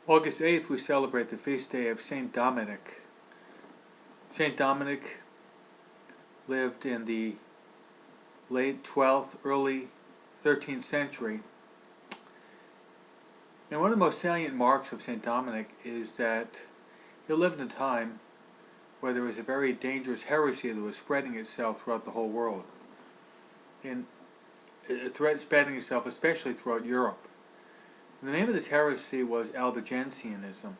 August 8th, we celebrate the feast day of Saint Dominic. Saint Dominic lived in the late 12th, early 13th century. And one of the most salient marks of Saint Dominic is that he lived in a time where there was a very dangerous heresy that was spreading itself throughout the whole world. And it spreading itself especially throughout Europe. And the name of this heresy was Albigensianism.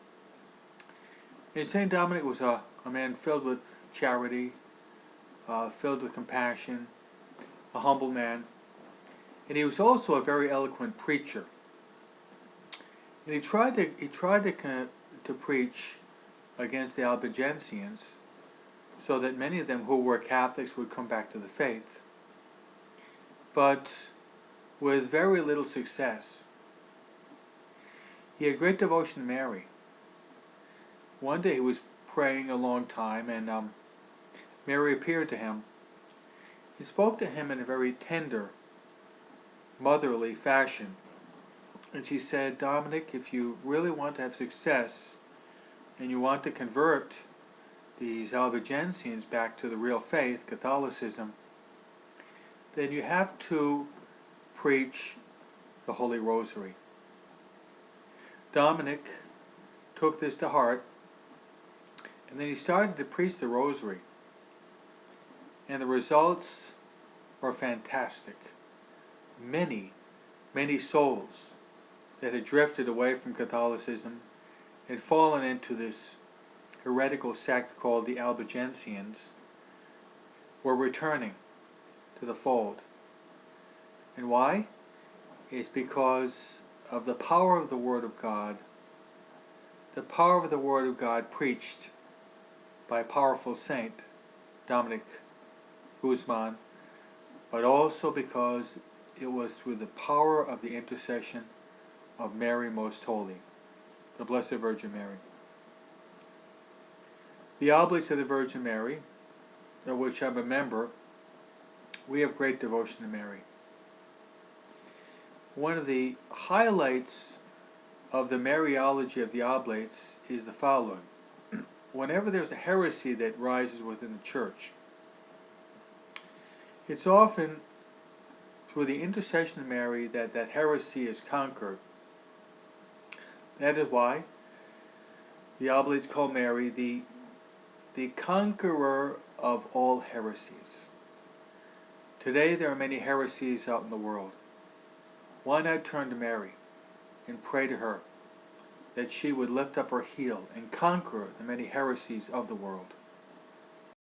And Saint Dominic was a man filled with charity, filled with compassion, a humble man. And he was also a very eloquent preacher. And he tried to preach against the Albigensians so that many of them who were Catholics would come back to the faith. But with very little success. He had great devotion to Mary. One day he was praying a long time, and Mary appeared to him. He spoke to him in a very tender, motherly fashion. And she said, "Dominic, if you really want to have success, and you want to convert these Albigensians back to the real faith, Catholicism, then you have to preach the Holy Rosary." Dominic took this to heart, and then he started to preach the Rosary. And the results were fantastic. Many, many souls that had drifted away from Catholicism had fallen into this heretical sect called the Albigensians were returning to the fold. And why? It's because of the power of the Word of God, the power of the Word of God preached by a powerful saint, Dominic Guzman, but also because it was through the power of the intercession of Mary Most Holy, the Blessed Virgin Mary. The Oblates of the Virgin Mary, of which I'm a member, we have great devotion to Mary. One of the highlights of the Mariology of the Oblates is the following. Whenever there's a heresy that rises within the Church, it's often through the intercession of Mary that that heresy is conquered. That is why the Oblates call Mary the conqueror of all heresies. Today there are many heresies out in the world. Why not turn to Mary and pray to her that she would lift up her heel and conquer the many heresies of the world?